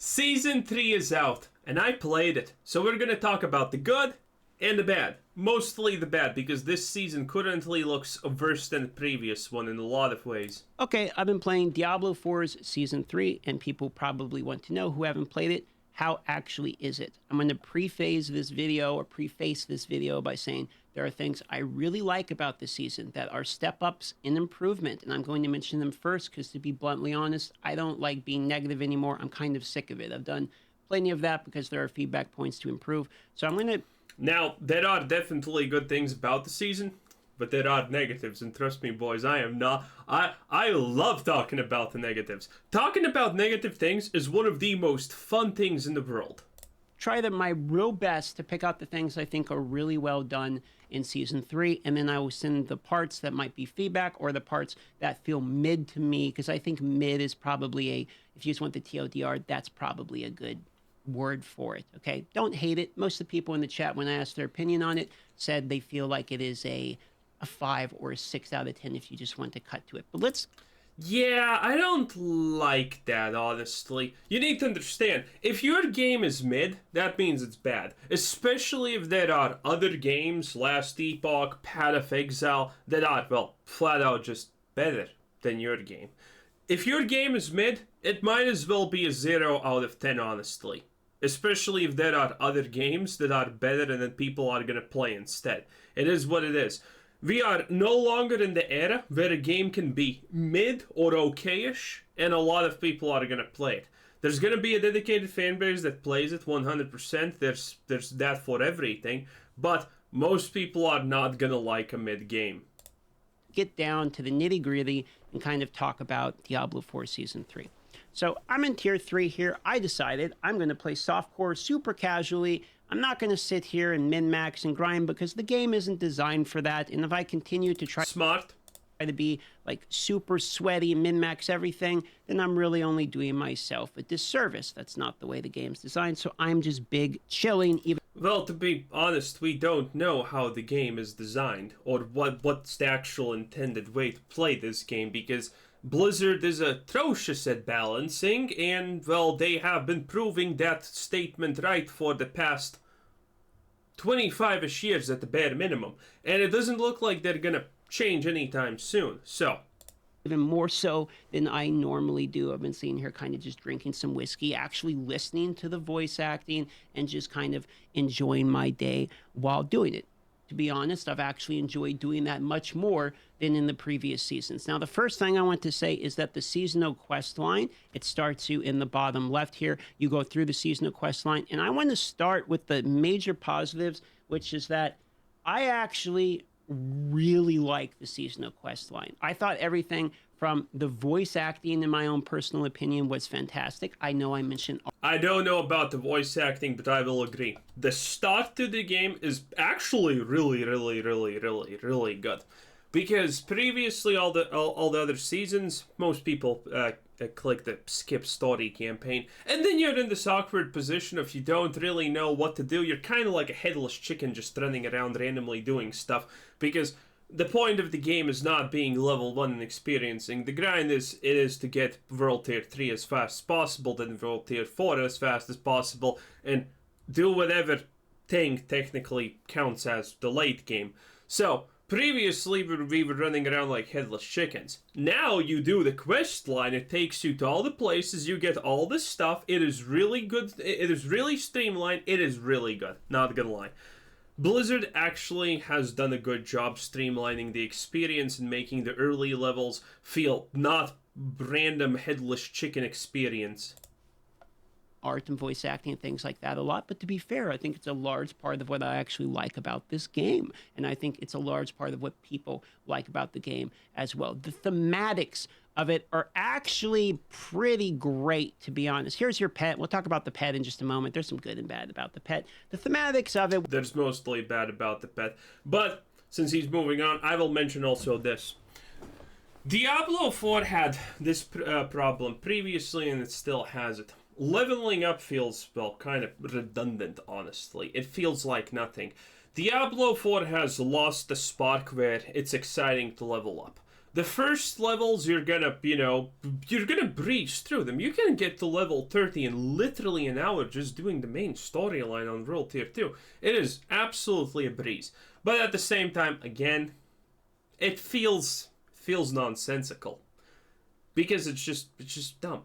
Season 3 is out, and I played it. So we're gonna talk about the good and the bad. Mostly the bad, because this season currently looks worse than the previous one in a lot of ways. Okay, I've been playing Diablo 4's Season 3, and people probably want to know who haven't played it, how actually is it? I'm going to preface this video by saying there are things I really like about this season that are step-ups in improvement, and I'm going to mention them first because, to be bluntly honest, I don't like being negative anymore. I'm kind of sick of it. I've done plenty of that because there are feedback points to improve. So I'm going to... Now, there are definitely good things about the season, but there are negatives, and trust me, boys, I am not... I love talking about the negatives. Talking about negative things is one of the most fun things in the world. Try my real best to pick out the things I think are really well done in Season 3, and then I will send the parts that might be feedback or the parts that feel mid to me, because I think mid is probably if you just want the TLDR, that's probably a good word for it, okay? Don't hate it. Most of the people in the chat, when I asked their opinion on it, said they feel like it is a 5 or a 6 out of 10 if you just want to cut to it. But let's... Yeah, I don't like that, honestly. You need to understand, if your game is mid, that means it's bad. Especially if there are other games, Last Epoch, Path of Exile, that are, well, flat out just better than your game. If your game is mid, it might as well be a 0 out of 10, honestly. Especially if there are other games that are better and that people are gonna play instead. It is what it is. We are no longer in the era where a game can be mid or okay-ish, and a lot of people are gonna play it. There's gonna be a dedicated fan base that plays it 100%. There's that for everything, but most people are not gonna like a mid game. Get down to the nitty-gritty and kind of talk about Diablo 4 Season 3. So I'm in Tier 3 here. I decided I'm going to play softcore super casually. I'm not going to sit here and min-max and grind because the game isn't designed for that. And if I continue to try to be like super sweaty and min-max everything, then I'm really only doing myself a disservice. That's not the way the game's designed. So I'm just big chilling. Well, to be honest, we don't know how the game is designed or what's the actual intended way to play this game, because Blizzard is atrocious at balancing, and, well, they have been proving that statement right for the past 25-ish years at the bare minimum. And it doesn't look like they're gonna change anytime soon, so... Even more so than I normally do. I've been sitting here kind of just drinking some whiskey, actually listening to the voice acting, and just kind of enjoying my day while doing it. To be honest, I've actually enjoyed doing that much more than in the previous seasons. Now, the first thing I want to say is that the seasonal quest line, it starts you in the bottom left here. You go through the seasonal quest line, and I want to start with the major positives, which is that I actually really like the seasonal quest line. I thought everything from the voice acting, in my own personal opinion, was fantastic. I know I mentioned... I don't know about the voice acting, but I will agree. The start to the game is actually really good. Because previously, all the other seasons, most people click the skip story campaign, and then you're in this awkward position if you don't really know what to do. You're kind of like a headless chicken just running around randomly doing stuff, because the point of the game is not being level 1 and experiencing. The grind is to get World Tier 3 as fast as possible, then World Tier 4 as fast as possible, and do whatever thing technically counts as the late game. So, previously, we were running around like headless chickens. Now you do the quest line, it takes you to all the places, you get all this stuff, it is really good, it is really streamlined, it is really good, not gonna lie. Blizzard actually has done a good job streamlining the experience and making the early levels feel not random headless chicken experience. Art and voice acting and things like that a lot, but to be fair, I think it's a large part of what I actually like about this game, and I think it's a large part of what people like about the game as well. The thematics of it are actually pretty great, to be honest. Here's your pet. We'll talk about the pet in just a moment. There's some good and bad about the pet. The thematics of it... There's mostly bad about the pet, but since he's moving on, I will mention also this. Diablo 4 had this problem previously, and it still has it. Leveling up feels, well, kind of redundant, honestly. It feels like nothing. Diablo 4 has lost the spark where it's exciting to level up. The first levels, you're gonna breeze through them. You can get to level 30 in literally an hour just doing the main storyline on World Tier 2. It is absolutely a breeze. But at the same time, again, it feels nonsensical. Because it's just dumb.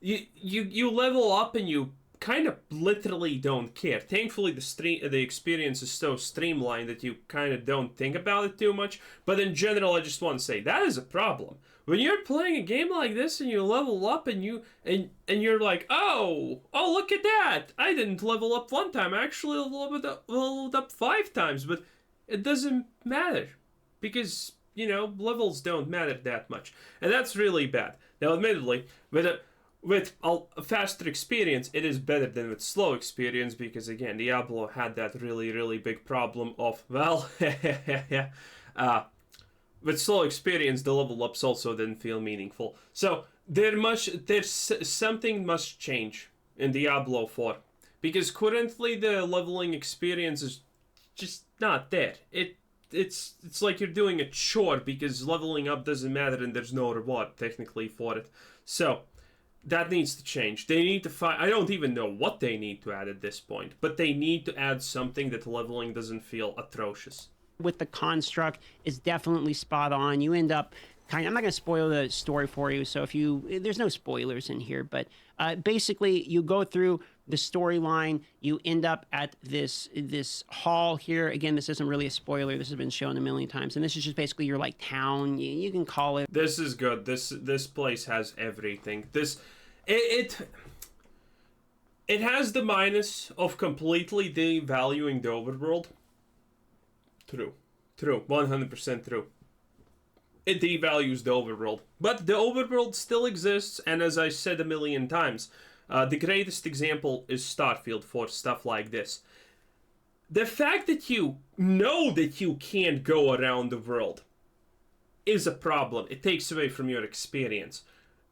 You level up and you kind of literally don't care. Thankfully, the experience is so streamlined that you kind of don't think about it too much. But in general, I just want to say that is a problem. When you're playing a game like this and you level up and you're like, oh look at that! I didn't level up one time. I actually leveled up 5 times, but it doesn't matter because levels don't matter that much, and that's really bad. Now, admittedly, with a faster experience, it is better than with slow experience because, again, Diablo had that really, really big problem of, well, with slow experience, the level ups also didn't feel meaningful. So something must change in Diablo 4 because currently the leveling experience is just not there. It's like you're doing a chore because leveling up doesn't matter and there's no reward technically for it. So that needs to change. They need to find... I don't even know what they need to add at this point, but they need to add something that leveling doesn't feel atrocious. With the construct is definitely spot on. You end up I'm not going to spoil the story for you, so there's no spoilers in here, but basically you go through the storyline, you end up at this hall here. Again, this isn't really a spoiler. This has been shown a million times, and this is just basically your town. You can call it. This is good. This place has everything. It has the minus of completely devaluing the overworld. True, 100% true. It devalues the overworld. But the overworld still exists, and as I said a million times, the greatest example is Starfield for stuff like this. The fact that you know that you can't go around the world is a problem. It takes away from your experience.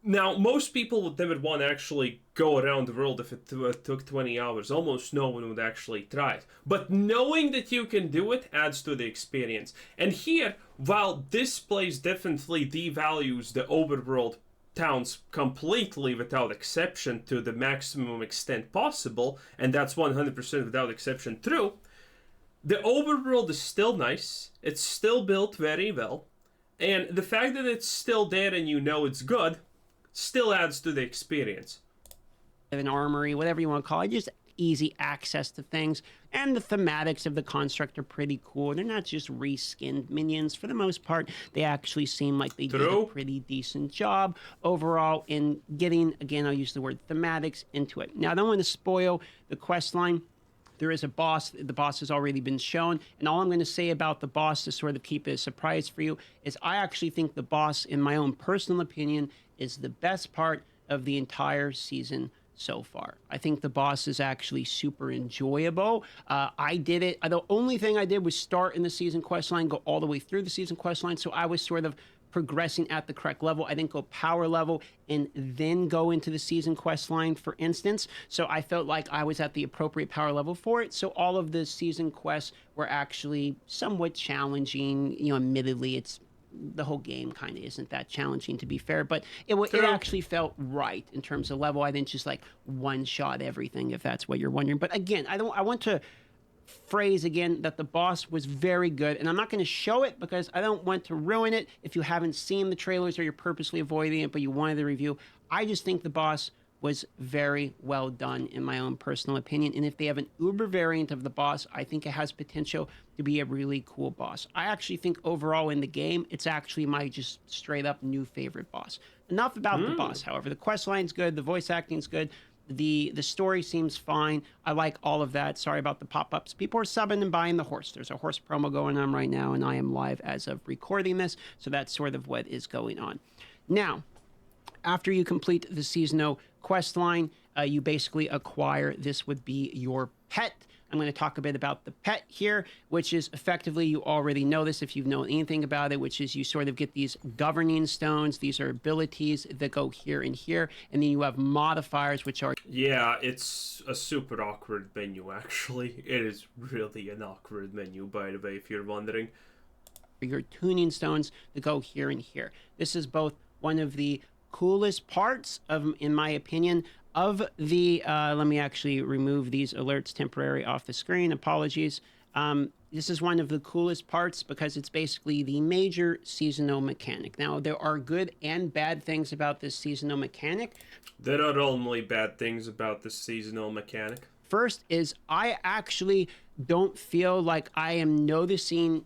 Now, most people would never want to actually go around the world if it took 20 hours. Almost no one would actually try it. But knowing that you can do it adds to the experience. And here, while this place definitely devalues the overworld towns completely without exception to the maximum extent possible, and that's 100% without exception true, the overworld is still nice. It's still built very well. And the fact that it's still there and you know it's good still adds to the experience. An armory, whatever you want to call it, just easy access to things. And the thematics of the construct are pretty cool. They're not just reskinned minions. For the most part, they actually seem like they did a pretty decent job overall in getting, again, I'll use the word thematics into it. Now, I don't want to spoil the quest line. There is a boss. The boss has already been shown. And all I'm going to say about the boss to sort of keep it a surprise for you is I actually think the boss, in my own personal opinion, is the best part of the entire season so far. I think the boss is actually super enjoyable. I did it. The only thing I did was start in the season quest line, go all the way through the season quest line. So I was sort of progressing at the correct level. I didn't go power level and then go into the season quest line, for instance. So I felt like I was at the appropriate power level for it. So all of the season quests were actually somewhat challenging. Admittedly, the whole game kind of isn't that challenging, to be fair, but it actually felt right in terms of level. I didn't just one shot everything, if that's what you're wondering. But again, I want to phrase again that the boss was very good, and I'm not going to show it because I don't want to ruin it if you haven't seen the trailers or you're purposely avoiding it, but you wanted the review. I just think the boss was very well done, in my own personal opinion. And if they have an uber variant of the boss, I think it has potential to be a really cool boss. I actually think overall in the game, it's actually my just straight up new favorite boss. Enough about the boss, however. The quest line's good, the voice acting's good, the story seems fine. I like all of that. Sorry about the pop-ups. People are subbing and buying the horse. There's a horse promo going on right now, and I am live as of recording this, so that's sort of what is going on. Now, after you complete the seasonal quest line, you basically acquire, this would be your pet. I'm going to talk a bit about the pet here, which is effectively, you already know this if you've known anything about it, which is you sort of get these governing stones. These are abilities that go here and here, and then you have modifiers, which are... Yeah, it's a super awkward menu, actually. It is really an awkward menu, by the way, if you're wondering. your tuning stones to go here and here. This is both one of the coolest parts of, in my opinion, of the, let me actually remove these alerts temporarily off the screen. Apologies. This is one of the coolest parts because it's basically the major seasonal mechanic. Now, there are good and bad things about this seasonal mechanic. There are only bad things about this seasonal mechanic. First is I actually don't feel like I am noticing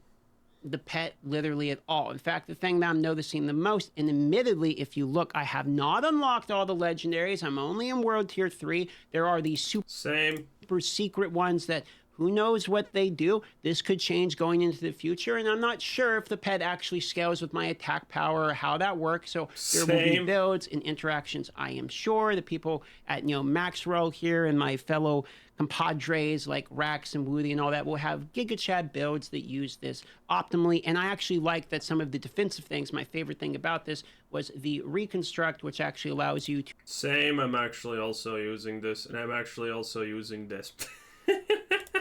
the pet literally at all. In fact, the thing that I'm noticing the most, and admittedly, if you look, I have not unlocked all the legendaries. I'm only in World Tier 3. There are these super secret ones that who knows what they do. This could change going into the future, and I'm not sure if the pet actually scales with my attack power or how that works. So there will be builds and interactions. I am sure the people at Maxwell here and my fellow compadres like Rax and Woody and all that will have Giga Chad builds that use this optimally. And I actually like that some of the defensive things, my favorite thing about this was the reconstruct, which actually allows you to... Same, I'm actually also using this, and I'm actually also using this.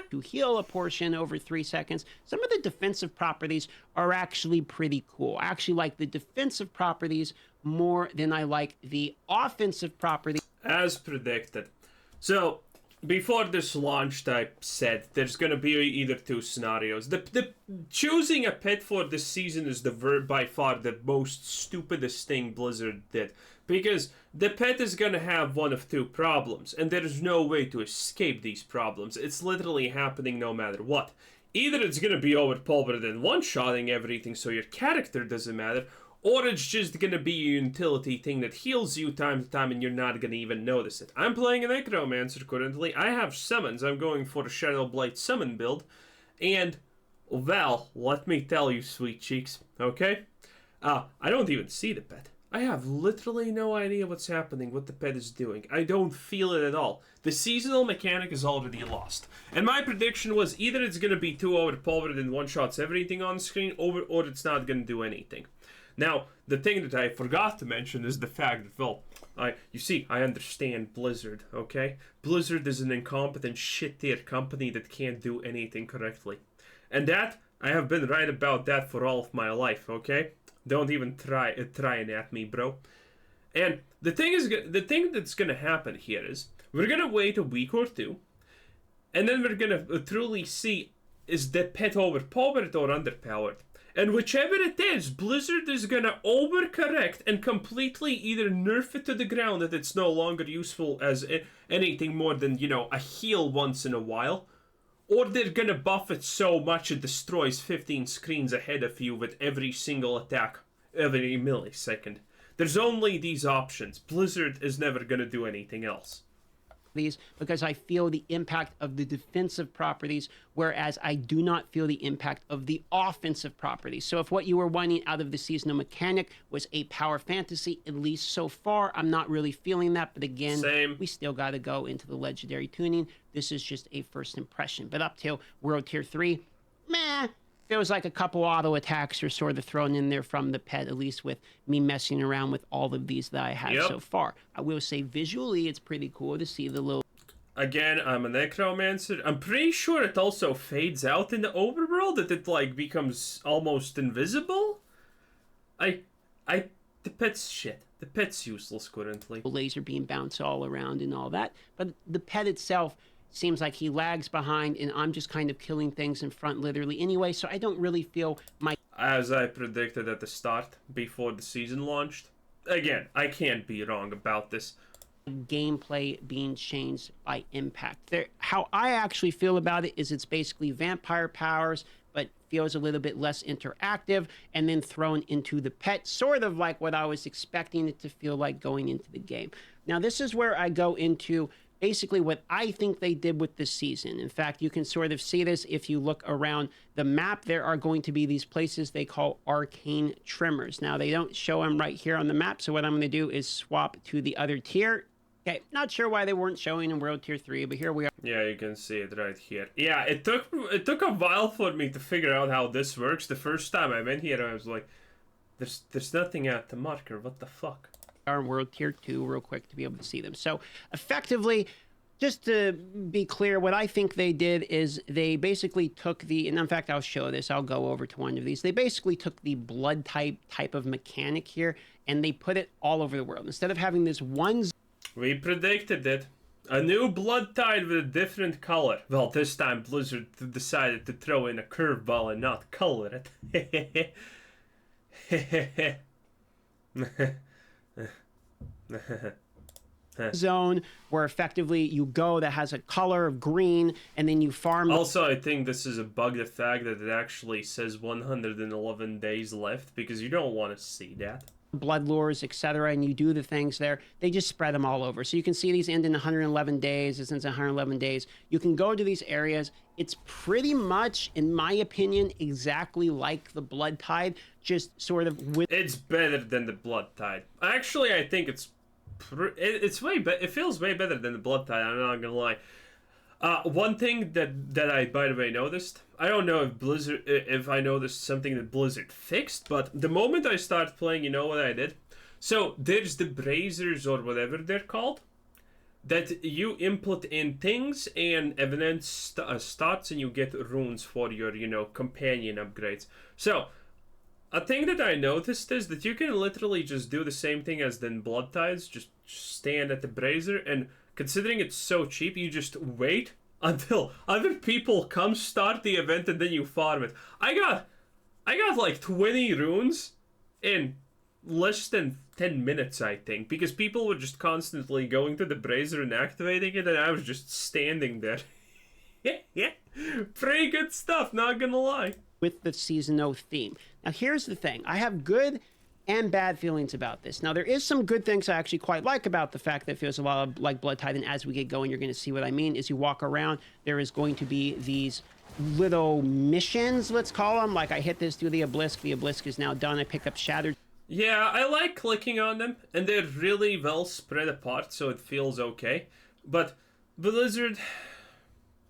to heal a portion over 3 seconds. Some of the defensive properties are actually pretty cool. I actually like the defensive properties more than I like the offensive properties. As predicted. So, before this launched, I said there's going to be either two scenarios. The choosing a pet for this season is by far the most stupidest thing Blizzard did. Because the pet is going to have one of two problems, and there's no way to escape these problems. It's literally happening no matter what. Either it's going to be overpowered and one-shotting everything so your character doesn't matter, or it's just going to be a utility thing that heals you time to time and you're not going to even notice it. I'm playing a Necromancer currently. I have summons. I'm going for a Shadowblight summon build. And, well, let me tell you, sweet cheeks, okay? I don't even see the pet. I have literally no idea what's happening, what the pet is doing. I don't feel it at all. The seasonal mechanic is already lost. And my prediction was either it's going to be too overpowered and one-shots everything on screen, or it's not going to do anything. Now, the thing that I forgot to mention is the fact that, well, you see, I understand Blizzard, okay? Blizzard is an incompetent shit-tier company that can't do anything correctly. And that, I have been right about that for all of my life, okay? Don't even try and at me, bro. And the thing that's gonna happen here is we're gonna wait a week or two, and then we're gonna truly see is the pet overpowered or underpowered. And whichever it is, Blizzard is gonna overcorrect and completely either nerf it to the ground that it's no longer useful as anything more than, a heal once in a while, or they're gonna buff it so much it destroys 15 screens ahead of you with every single attack every millisecond. There's only these options. Blizzard is never gonna do anything else. Because I feel the impact of the defensive properties, whereas I do not feel the impact of the offensive properties. So if what you were wanting out of the seasonal mechanic was a power fantasy, at least so far, I'm not really feeling that. But again, we still got to go into the legendary tuning. This is just a first impression. But up till World Tier 3, meh. Feels like a couple auto attacks are sort of thrown in there from the pet, at least with me messing around with all of these that I have so far. I will say visually it's pretty cool to see the little... Again, I'm a Necromancer. I'm pretty sure it also fades out in the overworld, that it, becomes almost invisible. The pet's shit. The pet's useless currently. Laser beam bounce all around and all that. But the pet itself seems like he lags behind, and I'm just kind of killing things in front literally anyway, so I don't really feel my... As I predicted at the start, before the season launched. Again, I can't be wrong about this. Gameplay being changed by impact. How I actually feel about it is it's basically vampire powers, but feels a little bit less interactive, and then thrown into the pet, sort of like what I was expecting it to feel like going into the game. Now, this is where I go into basically what I think they did with this season. In fact, you can sort of see this if you look around the map. There are going to be these places they call arcane tremors. Now, they don't show them right here on the map, so what I'm going to do is swap to the other tier. Okay, not sure why they weren't showing in World Tier 3, but here we are. Yeah, you can see it right here. Yeah, it took a while for me to figure out how this works. The first time I went here, I was like, there's nothing at the marker. What the fuck? Our World Tier 2 real quick to be able to see them. So effectively, Just to be clear, what I think they did is they basically took the, and in fact, I'll show this. I'll go over to one of these. They basically took the blood type of mechanic here, and they put it all over the world. Instead of having this one. We predicted it. A new blood tide with a different color. Well, this time Blizzard decided to throw in a curveball and not color it. Zone where effectively you go that has a color of green, and then you farm. Also, I think this is a bug, the fact that it actually says 111 days left, because you don't want to see that. Blood lures, etc., and you do the things there. They just spread them all over. So you can see these end in 111 days. This ends in 111 days. You can go to these areas. It's pretty much, in my opinion, exactly like the blood tide, just sort of with. It's better than the blood tide. Actually, I think it's way better. It feels way better than the blood tide. I'm not gonna lie. One thing that I, by the way, noticed. I don't know if I noticed something that Blizzard fixed, but the moment I started playing, you know what I did? So there's the braziers or whatever they're called, that you input in things and evidence starts, and you get runes for your companion upgrades. So a thing that I noticed is that you can literally just do the same thing as in blood tides, just stand at the brazier, and considering it's so cheap, you just wait until other people come, start the event, and then you farm it. I got like 20 runes in less than 10 minutes, I think, because people were just constantly going to the brazier and activating it, and I was just standing there. Yeah, pretty good stuff, not gonna lie. With the Season 0 theme. Now here's the thing. I have good and bad feelings about this. Now, there is some good things I actually quite like about the fact that it feels a lot of like blood tide, and as we get going, you're going to see what I mean. As you walk around, there is going to be these little missions, let's call them. Like, I hit this through the obelisk is now done. I pick up shattered. Yeah, I like clicking on them, and they're really well spread apart, so it feels okay. But Blizzard,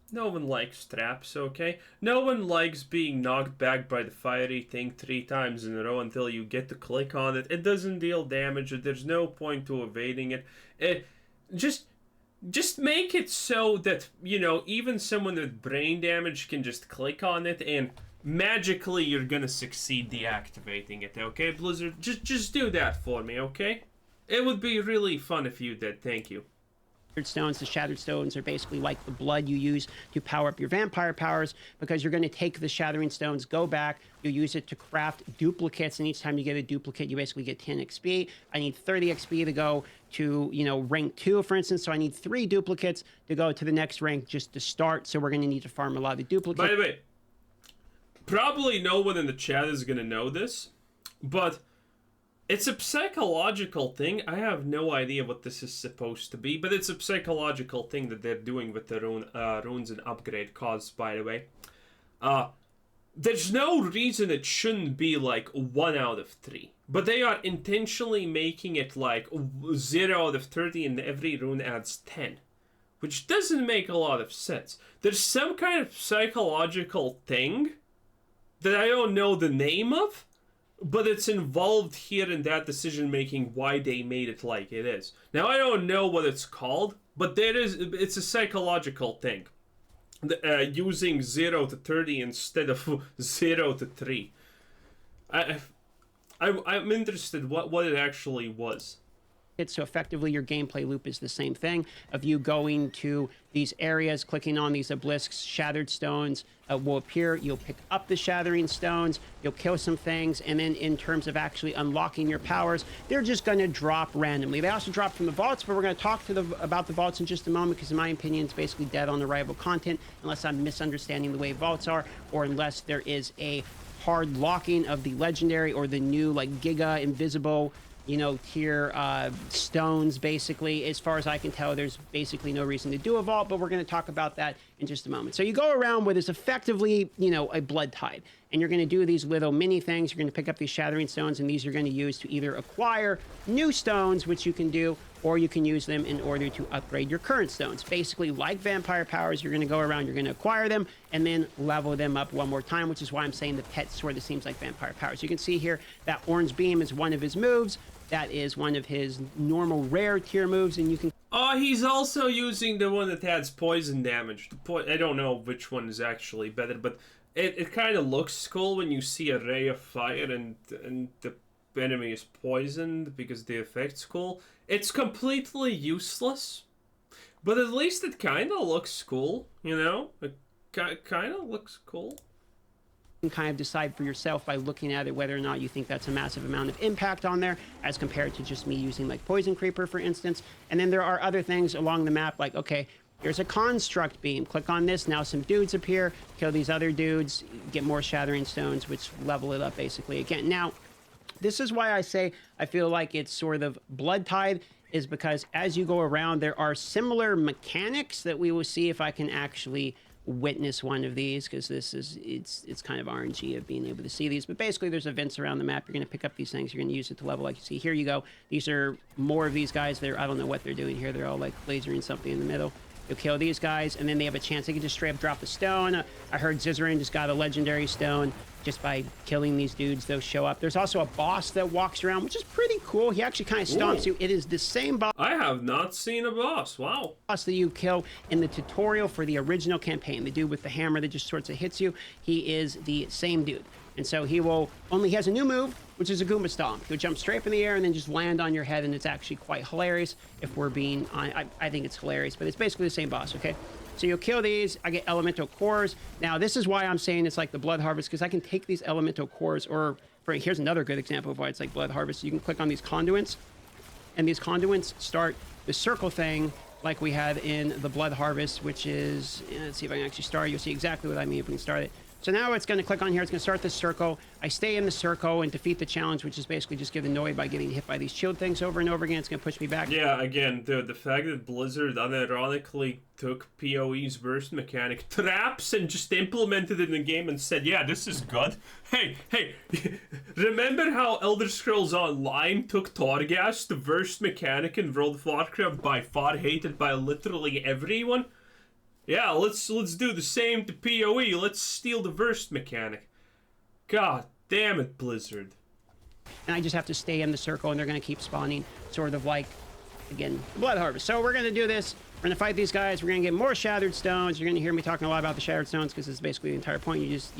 no one likes traps, okay? No one likes being knocked back by the fiery thing 3 times in a row until you get to click on it. It doesn't deal damage, there's no point to evading it. Just make it so that, even someone with brain damage can just click on it and magically you're gonna succeed deactivating it, okay, Blizzard? Just do that for me, okay? It would be really fun if you did, thank you. Stones. The shattered stones are basically like the blood you use to power up your vampire powers, because you're going to take the shattering stones, go back, you use it to craft duplicates, and each time you get a duplicate, you basically get 10 XP. I need 30 XP to go to, rank 2, for instance, so I need 3 duplicates to go to the next rank just to start, so we're going to need to farm a lot of duplicates. By the way, probably no one in the chat is going to know this, but it's a psychological thing. I have no idea what this is supposed to be, but it's a psychological thing that they're doing with the runes and upgrade costs, by the way. There's no reason it shouldn't be like 1 out of 3, but they are intentionally making it like 0 out of 30, and every rune adds 10, which doesn't make a lot of sense. There's some kind of psychological thing that I don't know the name of, but it's involved here in that decision making why they made it like it is. Now, I don't know what it's called, but it's a psychological thing. Using 0 to 30 instead of 0 to 3. I'm interested what it actually was. So effectively, your gameplay loop is the same thing of you going to these areas, clicking on these obelisks, shattered stones will appear. You'll pick up the shattering stones, you'll kill some things, and then in terms of actually unlocking your powers, they're just going to drop randomly. They also drop from the vaults, but we're going to talk about the vaults in just a moment, because in my opinion, it's basically dead on arrival content, unless I'm misunderstanding the way vaults are, or unless there is a hard locking of the legendary or the new like Giga Invisible tier stones. Basically, as far as I can tell, there's basically no reason to do a vault, but we're going to talk about that in just a moment. So you go around with this effectively, a blood tide, and you're going to do these little mini things. You're going to pick up these shattering stones, and these you're going to use to either acquire new stones, which you can do, or you can use them in order to upgrade your current stones. Basically, like vampire powers, you're going to go around, you're going to acquire them, and then level them up one more time, which is why I'm saying the pet sort of seems like vampire powers. You can see here that orange beam is one of his moves. That is one of his normal rare tier moves, and you can... Oh, he's also using the one that adds poison damage. I don't know which one is actually better, but it kind of looks cool when you see a ray of fire and the enemy is poisoned because the effect's cool. It's completely useless, but at least it kind of looks cool, you know? It kind of looks cool. You can kind of decide for yourself by looking at it whether or not you think that's a massive amount of impact on there as compared to just me using like Poison Creeper, for instance. And then there are other things along the map like, okay, here's a construct beam. Click on this. Now some dudes appear. Kill these other dudes. Get more shattering stones, which level it up basically again. Now, this is why I say I feel like it's sort of blood tied, is because as you go around, there are similar mechanics that we will see if I can actually witness one of these, because this is it's kind of RNG of being able to see these. But basically there's events around the map. You're going to pick up these things, you're going to use it to level. Like you see here, you go, these are more of these guys. They're, I don't know what they're doing here, they're all like lasering something in the middle. You'll kill these guys, and then they have a chance. They can just straight up drop a stone. I heard Zizarin just got a legendary stone just by killing these dudes. They'll show up. There's also a boss that walks around, which is pretty cool. He actually kind of stomps you. It is the same boss. I have not seen a boss. Wow. Boss that you kill in the tutorial for the original campaign. The dude with the hammer that just sorts of hits you. He is the same dude. And so he has a new move, which is a Goomba Stomp. He'll jump straight up in the air and then just land on your head, and it's actually quite hilarious if we're being on. I think it's hilarious, but it's basically the same boss, okay? So you'll kill these. I get elemental cores. Now, this is why I'm saying it's like the Blood Harvest, because I can take these elemental cores, here's another good example of why it's like Blood Harvest. You can click on these conduits, and these conduits start the circle thing like we had in the Blood Harvest, which is, let's see if I can actually start. You'll see exactly what I mean if we can start it. So now it's going to click on here. It's going to start this circle. I stay in the circle and defeat the challenge, which is basically just get annoyed by getting hit by these shield things over and over again. It's going to push me back. Yeah, again, the fact that Blizzard unironically took PoE's burst mechanic, traps, and just implemented it in the game and said, yeah, this is good. Hey, remember how Elder Scrolls Online took Torghast, the burst mechanic in World of Warcraft, by far hated by literally everyone? Yeah, let's do the same to PoE. Let's steal the burst mechanic. God damn it, Blizzard. And I just have to stay in the circle, and they're going to keep spawning, sort of like, again, Blood Harvest. So we're going to do this. We're going to fight these guys. We're going to get more Shattered Stones. You're going to hear me talking a lot about the Shattered Stones, because it's basically the entire point. You just,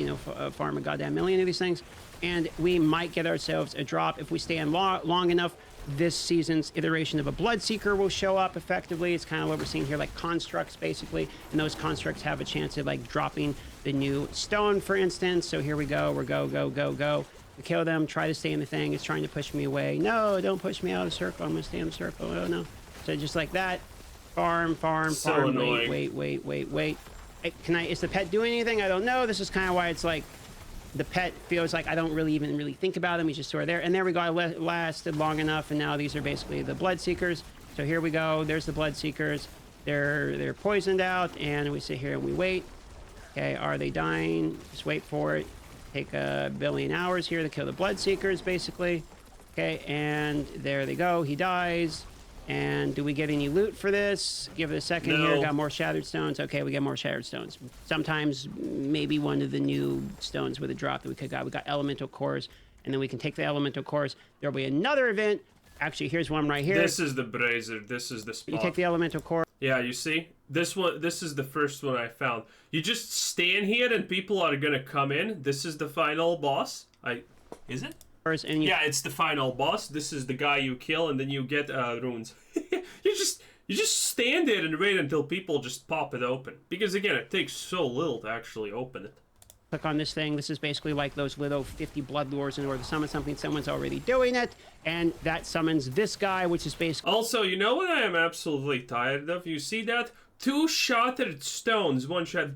farm a goddamn million of these things. And we might get ourselves a drop if we stay in long enough. This season's iteration of a Bloodseeker will show up effectively. It's kind of what we're seeing here, like constructs, basically. And those constructs have a chance of, like, dropping the new stone, for instance. So here we go. We're go. We kill them, try to stay in the thing. It's trying to push me away. No, don't push me out of the circle. I'm going to stay in the circle. Oh, no. So just like that. Farm. So annoying. Wait. Hey, is the pet doing anything? I don't know. This is kind of why it's like, the pet feels like I don't really think about him. He's just sort of there. And there we go. I lasted long enough, and now these are basically the Bloodseekers. So here we go. There's the Bloodseekers. They're poisoned out, and we sit here and we wait. Okay, are they dying? Just wait for it. Take a billion hours here to kill the Bloodseekers, basically. Okay, and there they go. He dies. And do we get any loot for this? Give it a second here. Got more Shattered Stones. Okay, we get more Shattered Stones. Sometimes maybe one of the new stones with a drop that we could got. We got Elemental Cores, and then we can take the Elemental Cores. There'll be another event. Actually, here's one right here. This is the Brazier. This is the spot. You take the Elemental Core. Yeah, you see? This is the first one I found. You just stand here and people are gonna come in. This is the final boss. Is it? And yeah, it's the final boss. This is the guy you kill, and then you get runes. you just stand there and wait until people just pop it open. Because again, it takes so little to actually open it. Click on this thing. This is basically like those little 50 blood lures in order to summon something. Someone's already doing it, and that summons this guy, which is basically... Also, you know what I am absolutely tired of? You see that? 2 Shattered Stones, 1 shot,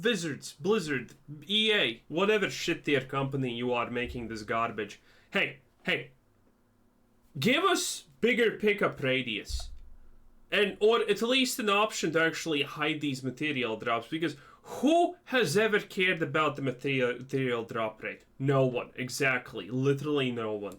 Wizards, Blizzard, EA, whatever shit tier company you are making this garbage. Hey, give us bigger pickup radius. Or at least an option to actually hide these material drops, because who has ever cared about the material drop rate? No one, exactly, literally no one.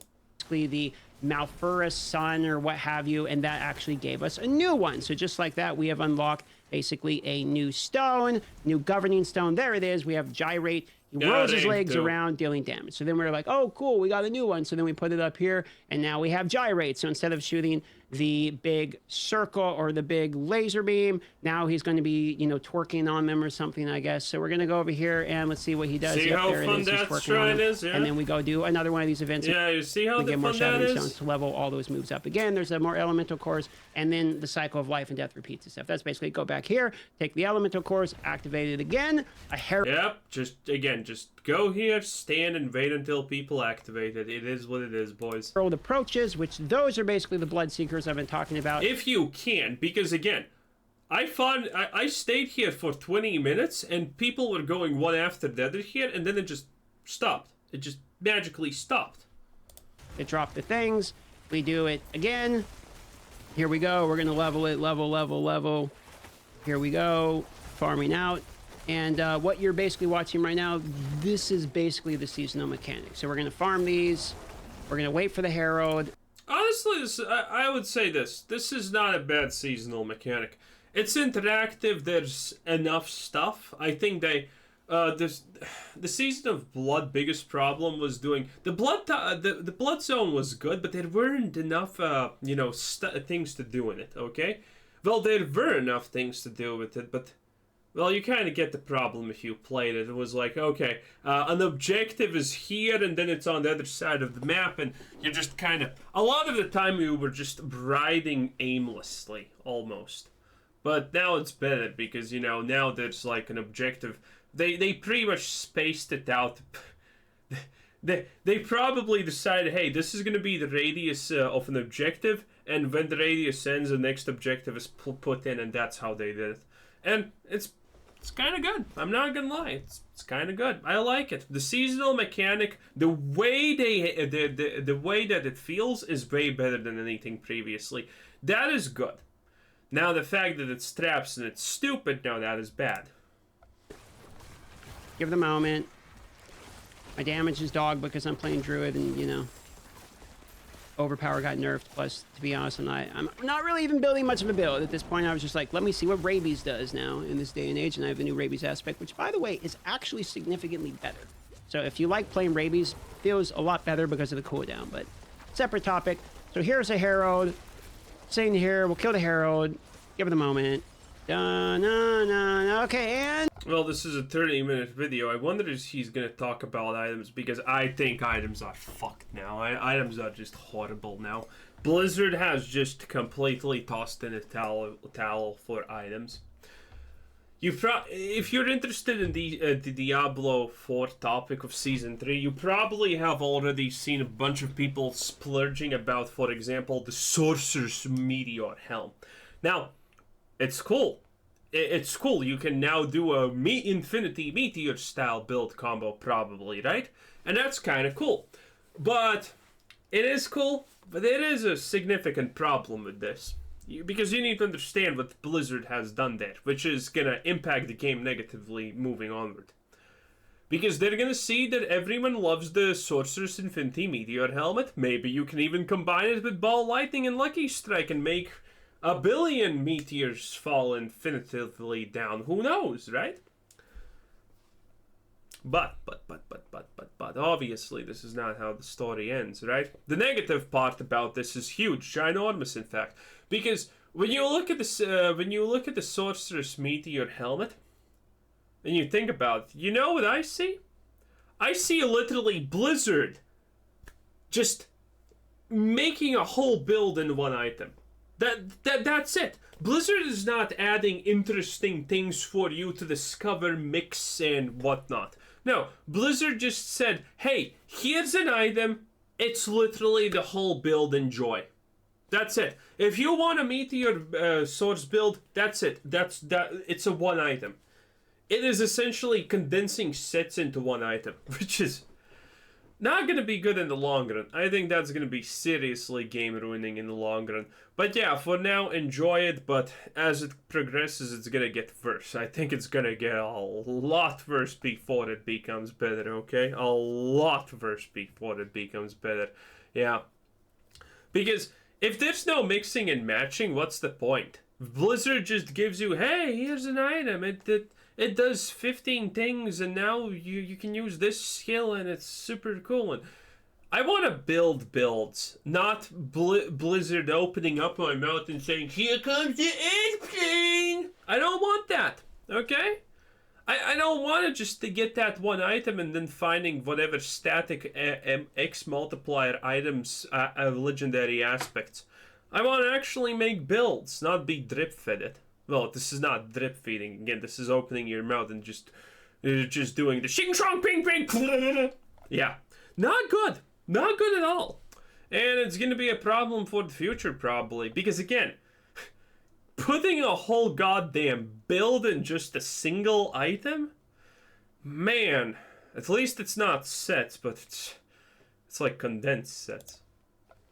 The Malfurous Sun or what have you, and that actually gave us a new one. So just like that, we have unlocked basically a new stone, new governing stone. There it is. We have Gyrate. He rolls his legs around, dealing damage. So then we were like, oh, cool, we got a new one. So then we put it up here, and now we have Gyrate. So instead of shooting the big circle or the big laser beam. Now he's going to be, twerking on them or something, I guess. So we're going to go over here and let's see what he does. See Yep, how there fun it is. He's that twerking on shrine them. is, yeah? And then we go do another one of these events. Yeah, you see how We the get more fun that shattering is? stones to level all those moves up again. There's a more elemental cores, and then the cycle of life and death repeats itself. That's basically go back here, take the elemental cores, activate it again. Yep, just go here, stand and wait until people activate it. It is what it is, boys. Herald approaches, which those are basically the blood seekers I've been talking about. If you can, because again, I stayed here for 20 minutes and people were going one after the other here, and then it just stopped. It just magically stopped. It dropped the things. We do it again. Here we go. We're going to level it. Level. Here we go. Farming out. And what you're basically watching right now, this is basically the seasonal mechanic. So we're going to farm these. We're going to wait for the Herald. Honestly, I would say this. This is not a bad seasonal mechanic. It's interactive. There's enough stuff. I think the Season of Blood biggest problem was doing the blood zone was good, but there weren't enough things to do in it. Okay, well there were enough things to do with it, but well you kind of get the problem if you played it. It was like, okay, an objective is here and then it's on the other side of the map, and you're just kind of a lot of the time you were just riding aimlessly almost. But now it's better because now there's like an objective. They pretty much spaced it out. They probably decided, hey, this is going to be the radius of an objective, and when the radius ends, the next objective is put in, and that's how they did it. And it's kind of good. I'm not gonna lie, it's kind of good. I like it. The seasonal mechanic, the way the way that it feels is way better than anything previously. That is good. Now the fact that it straps and it's stupid, now that is bad. Give the moment. My damage is dog because I'm playing druid, and overpower got nerfed. Plus, to be honest, I'm not really even building much of a build at this point. I was just like, let me see what rabies does now in this day and age, and I have the new rabies aspect, which by the way is actually significantly better. So if you like playing rabies, feels a lot better because of the cooldown. But separate topic. So here's a herald. Sitting here, we'll kill the herald. Give it a moment. Okay, and well, this is a 30-minute video. I wonder if he's gonna talk about items, because I think items are fucked now. Items are just horrible now. Blizzard has just completely tossed in a towel for items. If you're interested in the Diablo 4 topic of Season 3, you probably have already seen a bunch of people splurging about, for example, the Sorcerer's Meteor Helm. Now, it's cool. It's cool. You can now do a Infinity Meteor style build combo, probably, right? And that's kind of cool. But it is cool, but there is a significant problem with this. Because you need to understand what Blizzard has done there, which is going to impact the game negatively moving onward. Because they're going to see that everyone loves the Sorcerer's Infinity Meteor Helmet. Maybe you can even combine it with Ball Lightning and Lucky Strike and make 1 billion meteors fall infinitively down. Who knows, right? But, obviously this is not how the story ends, right? The negative part about this is huge, ginormous in fact. Because when you look at the Sorcerer's Meteor Helmet, and you think about it, you know what I see? I see literally Blizzard just making a whole build in one item. That's it. Blizzard is not adding interesting things for you to discover, mix, and whatnot. No, Blizzard just said, hey, here's an item. It's literally the whole build, enjoy. That's it. If you want a Meteor Swords build, that's it. It's a one item. It is essentially condensing sets into one item, which is not going to be good in the long run. I think that's going to be seriously game ruining in the long run. But yeah, for now, enjoy it, but as it progresses, it's going to get worse. I think it's going to get a lot worse before it becomes better, okay? A lot worse before it becomes better. Yeah. Because if there's no mixing and matching, what's the point? Blizzard just gives you, hey, here's an item. It does 15 things, and now you can use this skill, and it's super cool. And I want to build builds, not Blizzard opening up my mouth and saying, "Here comes the airplane." I don't want that, okay? I don't want to just to get that one item and then finding whatever static X multiplier items legendary aspects. I want to actually make builds, not be drip fed it. Well, this is not drip feeding. Again, this is opening your mouth and just doing the shing shong ping ping. Yeah, not good. Not good at all. And it's going to be a problem for the future, probably. Because, again, putting a whole goddamn build in just a single item? Man, at least it's not sets, but it's like condensed sets.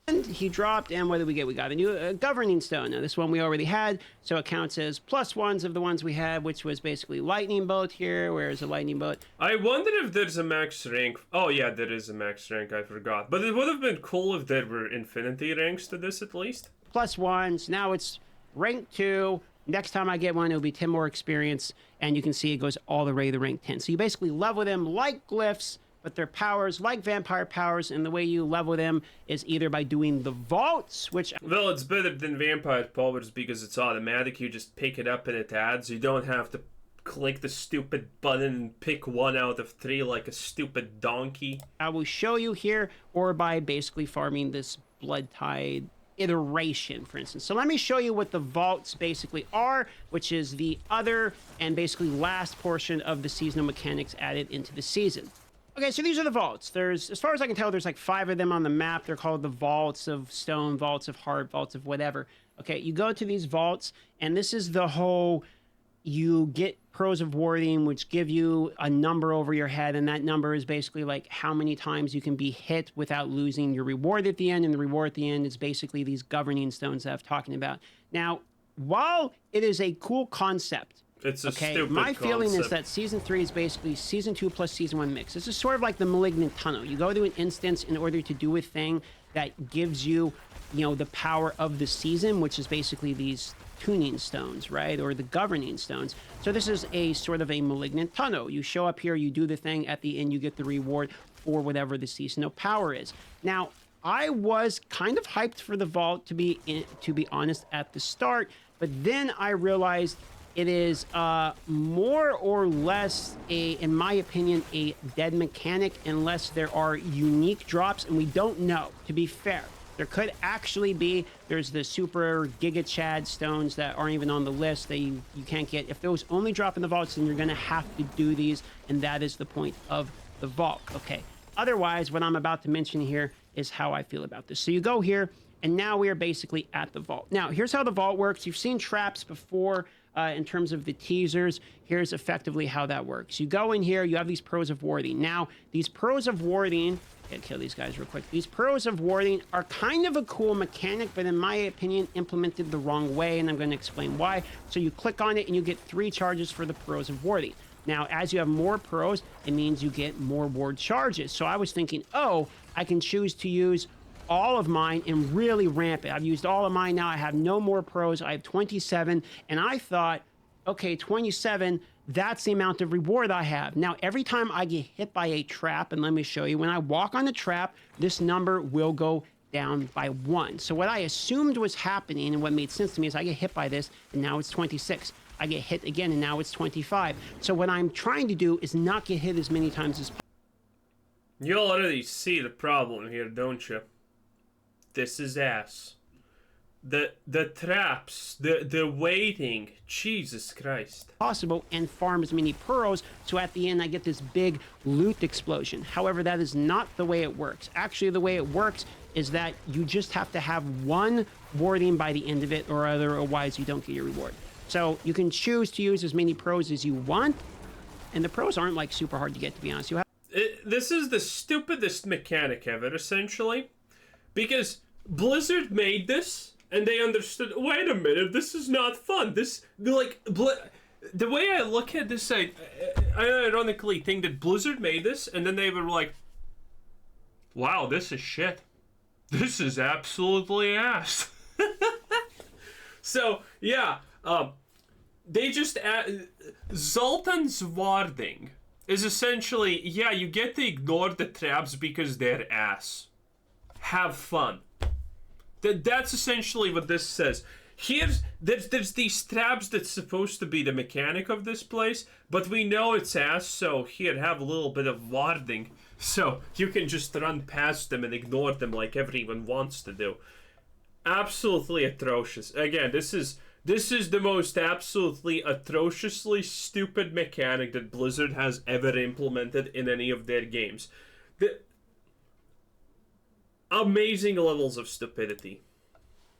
And he dropped, and what did we get? We got a new governing stone. Now, this one we already had, so it counts as +1s of the ones we had, which was basically lightning bolt here. Where's a lightning bolt? I wonder if there's a max rank. Oh, yeah, there is a max rank. I forgot. But it would have been cool if there were infinity ranks to this, at least. +1s. Now it's rank 2. Next time I get one, it'll be 10 more experience, and you can see it goes all the way to rank 10. So you basically level them like glyphs, but their powers like vampire powers, and the way you level them is either by doing the vaults, which... Well, it's better than vampire powers because it's automatic. You just pick it up and it adds. You don't have to click the stupid button and pick 1 out of 3 like a stupid donkey. I will show you here, or by basically farming this blood tide iteration, for instance. So let me show you what the vaults basically are, which is the other and basically last portion of the seasonal mechanics added into the season. Okay, so these are the vaults. There's, as far as I can tell, there's like 5 of them on the map. They're called the vaults of stone, vaults of heart, vaults of whatever. Okay, you go to these vaults, and this is the whole, you get pros of warding, which give you a number over your head, and that number is basically like how many times you can be hit without losing your reward at the end, and the reward at the end is basically these governing stones that I'm talking about. Now, while it is a cool concept, it's a stupid my feeling concept. is that Season 3 is basically Season 2 plus Season 1 mix. This is sort of like the Malignant Tunnel. You go to an instance in order to do a thing that gives you, you know, the power of the season, which is basically these tuning stones, right? Or the governing stones. So this is a sort of a Malignant Tunnel. You show up here, you do the thing, at the end you get the reward for whatever the seasonal power is. Now, I was kind of hyped for the vault, to be honest, at the start, but then I realized it is more or less, in my opinion, a dead mechanic unless there are unique drops, and we don't know, to be fair. There could actually be, there's the super Giga Chad stones that aren't even on the list that you can't get. If those only drop in the vaults, then you're going to have to do these, and that is the point of the vault. Okay. Otherwise, what I'm about to mention here is how I feel about this. So you go here, and now we are basically at the vault. Now, here's how the vault works. You've seen traps before in terms of the teasers. Here's effectively how that works. You go in here, you have these pros of warding. Now, these pros of warding, I'll kill these guys real quick. These pros of warding are kind of a cool mechanic, but in my opinion, implemented the wrong way, and I'm going to explain why. So you click on it, and you get 3 charges for the pros of warding. Now, as you have more pros, it means you get more ward charges. So I was thinking, oh, I can choose to use all of mine and really ramp it. I've used all of mine now. I have no more pros. I have 27, and I thought, okay, 27, that's the amount of reward I have. Now, every time I get hit by a trap, and let me show you, when I walk on the trap, this number will go down by 1. So what I assumed was happening, and what made sense to me, is I get hit by this, and now it's 26. I get hit again, and now it's 25. So what I'm trying to do is not get hit as many times as possible. You already see the problem here, don't you? This is ass. The traps, the waiting, Jesus Christ. Possible, and farm as many pearls, so at the end I get this big loot explosion. However, that is not the way it works. Actually, the way it works is that you just have to have 1 warding by the end of it, or otherwise you don't get your reward. So you can choose to use as many pros as you want, and the pros aren't like super hard to get, to be honest. This is the stupidest mechanic ever, essentially, because Blizzard made this, and they understood, wait a minute, this is not fun. The way I look at this, I ironically think that Blizzard made this, and then they were like, wow, this is shit. This is absolutely ass. So, yeah, they just Zoltan's warding is essentially, yeah, you get to ignore the traps because they're ass. have fun. That's essentially what this says. There's these traps that's supposed to be the mechanic of this place, but we know it's ass, so here, have a little bit of warding, so you can just run past them and ignore them like everyone wants to do. Absolutely atrocious. Again, this is the most absolutely atrociously stupid mechanic that Blizzard has ever implemented in any of their games. The amazing levels of stupidity.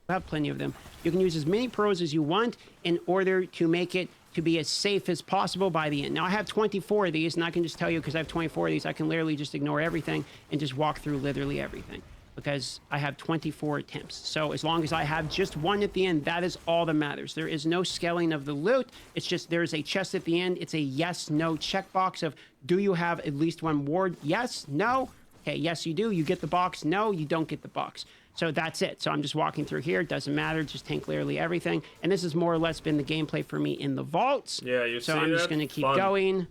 Have plenty of them. You can use as many pros as you want in order to make it to be as safe as possible by the end. Now, I have 24 of these, and I can just tell you, because I have 24 of these, I can literally just ignore everything and just walk through literally everything, because I have 24 attempts. So as long as I have just one at the end, that is all that matters. There is no scaling of the loot. It's just there's a chest at the end. It's a yes, no checkbox of, do you have at least one ward? Yes, no. Okay, yes, you do. You get the box. No, you don't get the box. So that's it. So I'm just walking through here. It doesn't matter. Just tank literally everything. And this has more or less been the gameplay for me in the vaults. Yeah, you see so I'm just going to keep going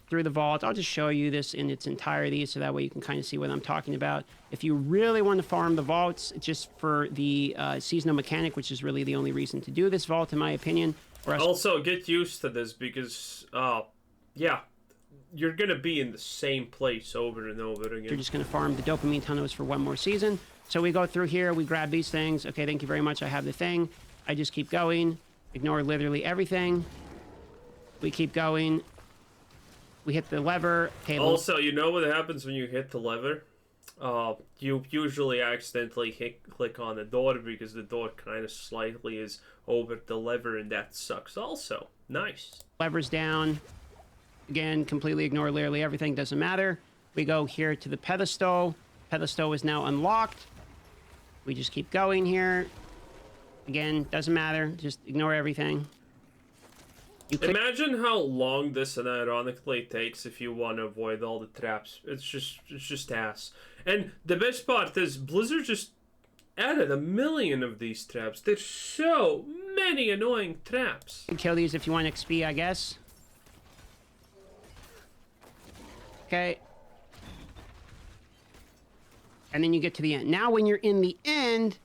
through the vault. I'll just show you this in its entirety, so that way you can kind of see what I'm talking about. If you really want to farm the vaults, just for the seasonal mechanic, which is really the only reason to do this vault, in my opinion. Also, get used to this, because, yeah, you're going to be in the same place over and over again. You're just going to farm the dopamine tunnels for one more season. So we go through here, we grab these things. Okay, thank you very much. I have the thing. I just keep going. Ignore literally everything. We keep going. We hit the lever. Okay, also, you know what happens when you hit the lever? You usually accidentally click on the door, because the door kind of slightly is over the lever, and that sucks also. Nice. Lever's down. Again, completely ignore literally everything. Doesn't matter. We go here to the pedestal. Pedestal is now unlocked. We just keep going here. Again, doesn't matter. Just ignore everything. Imagine how long this ironically takes if you want to avoid all the traps. It's just ass. And the best part is Blizzard just added 1 million of these traps. There's so many annoying traps. You can kill these if you want XP, I guess. Okay. And then you get to the end. Now, when you're in the end,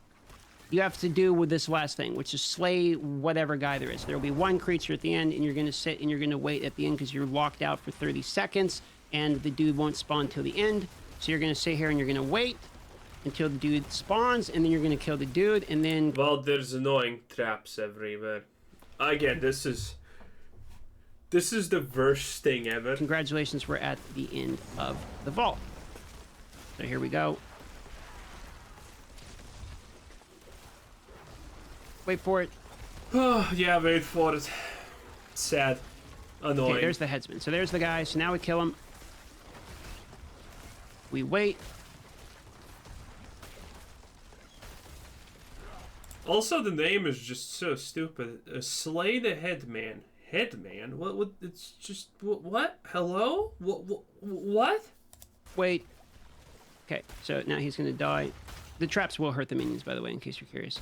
you have to do with this last thing, which is slay whatever guy there is. There will be one creature at the end, and you're going to sit and you're going to wait at the end, because you're locked out for 30 seconds, and the dude won't spawn till the end. So you're going to sit here and you're going to wait until the dude spawns, and then you're going to kill the dude, and then... Well, there's annoying traps everywhere. Again, this is the worst thing ever. Congratulations, we're at the end of the vault. So here we go. Wait for it. Oh, yeah, wait for it. Sad. Annoying. Okay, there's the headsman. So there's the guy. So now we kill him. We wait. Also, the name is just so stupid. Slay the headman. Headman? What? It's just... What? Hello? What? Wait. Okay, so now he's going to die. The traps will hurt the minions, by the way, in case you're curious.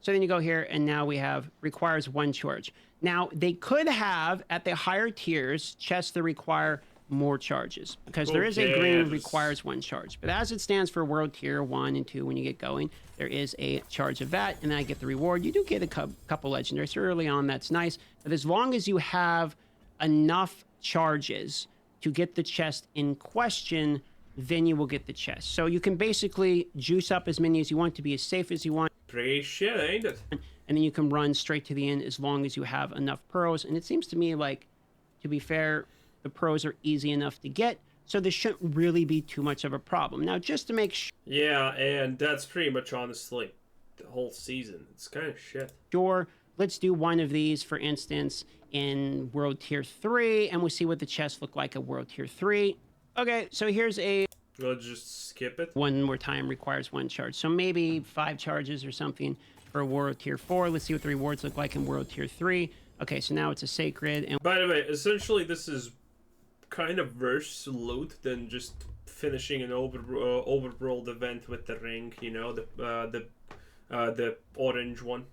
So then you go here, and now we have requires 1 charge. Now, they could have, at the higher tiers, chests that require more charges, because there is a green requires 1 charge. But as it stands for world tier 1 and 2, when you get going, there is a charge of that, and then I get the reward. You do get a couple legendaries so early on. That's nice. But as long as you have enough charges to get the chest in question, then you will get the chest. So you can basically juice up as many as you want to be as safe as you want. Pretty shit, ain't it? And then you can run straight to the end as long as you have enough pearls. And it seems to me like, to be fair, the pearls are easy enough to get, so this shouldn't really be too much of a problem. Now, just to make sure... Yeah, and that's pretty much, honestly, the whole season. It's kind of shit. Sure, let's do one of these, for instance, in World Tier 3, and we'll see what the chests look like at World Tier 3. Okay, so here's a... We'll just skip it. One more time requires 1 charge. So maybe 5 charges or something for World Tier 4. Let's see what the rewards look like in World Tier 3. Okay, so now it's a sacred. And by the way, essentially this is kind of worse loot than just finishing an overworld event with the ring, you know, the orange one.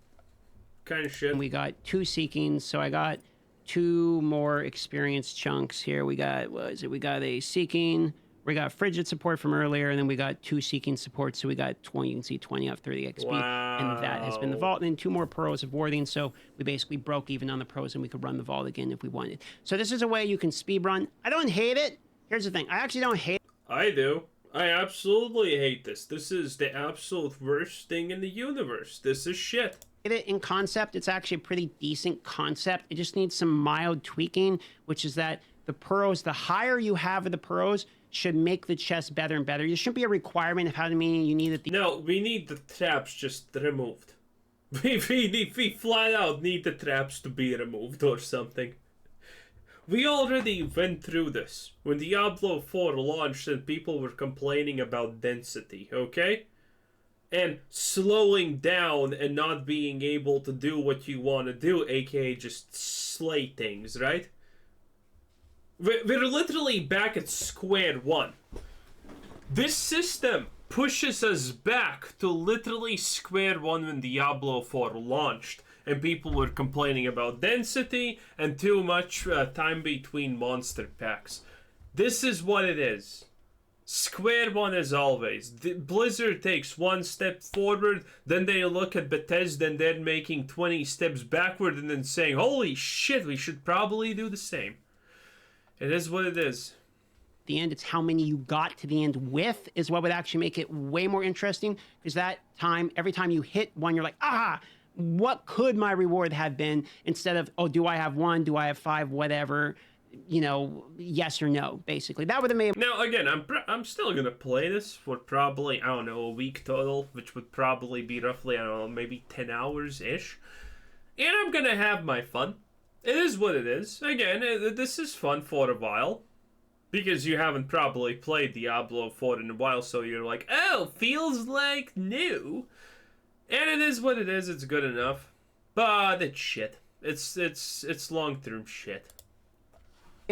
Kind of shit. We got 2 seekings, so I got 2 more experience chunks here. We got, what is it? We got a seeking. We got frigid support from earlier, and then we got 2 seeking support, so we got 20. You can see 20 out of 30 XP, and that has been the Wow. vault. And then 2 more pearls of warding, so we basically broke even on the pros, and we could run the vault again if we wanted. So this is a way you can speed run. I don't hate it. Here's the thing. I actually don't hate I do. I absolutely hate this. This is the absolute worst thing in the universe. This is shit. it in concept. It's actually a pretty decent concept. It just needs some mild tweaking, which is that the pearls, the higher you have of the pearls, should make the chest better and better. There shouldn't be a requirement of how to mean you need it. No, we need the traps just removed. We flat out need the traps to be removed or something. We already went through this when Diablo 4 launched and people were complaining about density, okay? And slowing down and not being able to do what you want to do, aka just slay things, right? We're literally back at square one. This system pushes us back to literally square one when Diablo 4 launched. And people were complaining about density and too much time between monster packs. This is what it is. Square one as always. Blizzard takes 1 step forward, then they look at Bethesda and they're making 20 steps backward and then saying, holy shit, we should probably do the same. It is what it is. The end, it's how many you got to the end with is what would actually make it way more interesting, because that time, every time you hit one, you're like, what could my reward have been, instead of, oh, do I have 1, do I have 5, whatever, you know, yes or no, basically. That would have made... Now, again, I'm still gonna play this for probably, I don't know, a week total, which would probably be roughly, I don't know, maybe 10 hours-ish. And I'm gonna have my fun. It is what it is. Again, this is fun for a while. Because you haven't probably played Diablo 4 in a while, so you're like, oh, feels like new. And it is what it is. It's good enough, but it's shit. It's long-term shit.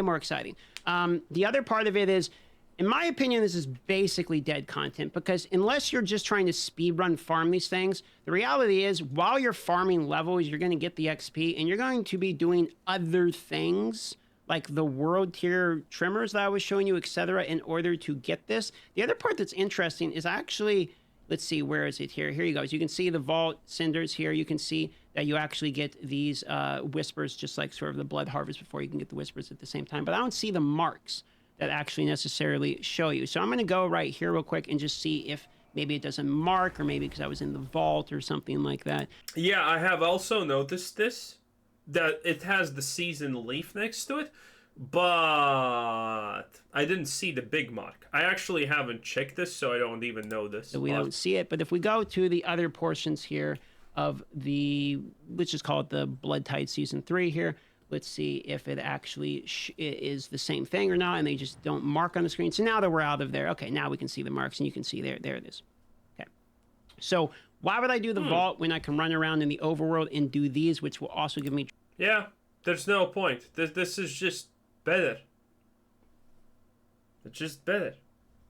more exciting. The other part of it is, in my opinion, this is basically dead content, because unless you're just trying to speedrun farm these things, the reality is while you're farming levels, you're going to get the XP and you're going to be doing other things like the world tier trimmers that I was showing you, etc., in order to get this. The other part that's interesting is actually, let's see, where is it here? Here you go. So you can see the vault cinders here. You can see that you actually get these whispers, just like sort of the blood harvest before you can get the whispers at the same time. But I don't see the marks that actually necessarily show you. So I'm going to go right here real quick and just see if maybe it doesn't mark, or maybe because I was in the vault or something like that. Yeah, I have also noticed this, that it has the season leaf next to it, but I didn't see the big mark. I actually haven't checked this, so I don't even know this. So we don't see it. But if we go to the other portions here of the, let's just call it the Blood Tide Season 3 here, let's see if it actually is the same thing or not, and they just don't mark on the screen. So now that we're out of there, okay, now we can see the marks, and you can see there it is. Okay. So why would I do the vault when I can run around in the overworld and do these, which will also give me... Yeah, there's no point. This is just better. It's just better.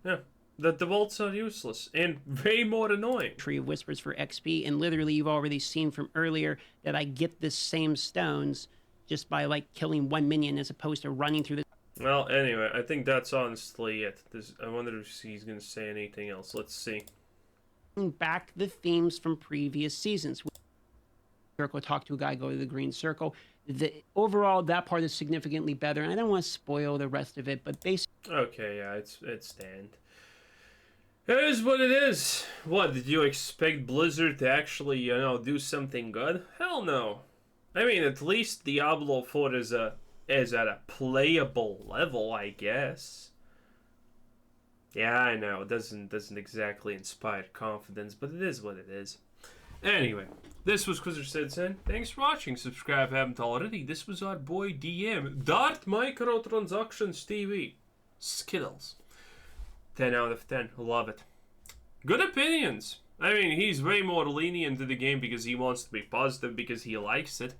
Yeah. The vaults are useless and way more annoying. Tree of Whispers for XP, and literally you've already seen from earlier that I get the same stones just by like killing 1 minion as opposed to running through the... Well, anyway, I think that's honestly it. I wonder if he's going to say anything else. Let's see. Back the themes from previous seasons. Circle, talk to a guy, go to the green circle. Overall, that part is significantly better, and I don't want to spoil the rest of it, but basically... Okay, yeah, it's stand. It is what it is. What, did you expect Blizzard to actually, you know, do something good? Hell no. I mean, at least Diablo 4 is at a playable level, I guess. Yeah, I know, it doesn't exactly inspire confidence, but it is what it is. Anyway, this was Quizzer Citizen. Thanks for watching. Subscribe if you haven't already. This was our boy DM. Dart Microtransactions TV. Skittles. 10 out of 10. Love it. Good opinions. I mean, he's way more lenient to the game because he wants to be positive, because he likes it.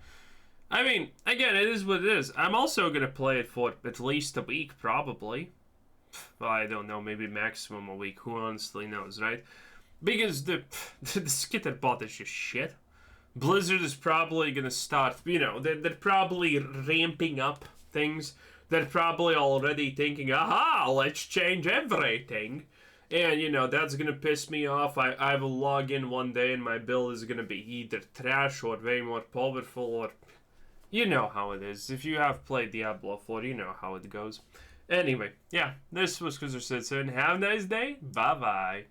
I mean, again, it is what it is. I'm also going to play it for at least a week, probably. Well, I don't know, maybe maximum a week. Who honestly knows, right? Because the Skitter bot is just shit. Blizzard is probably going to start, you know, they're probably ramping up things they're probably already thinking, aha, let's change everything. And, that's gonna piss me off. I will log in one day and my build is gonna be either trash or way more powerful, or... You know how it is. If you have played Diablo 4, you know how it goes. Anyway, yeah, this was Cruiser Citizen. Have a nice day. Bye-bye.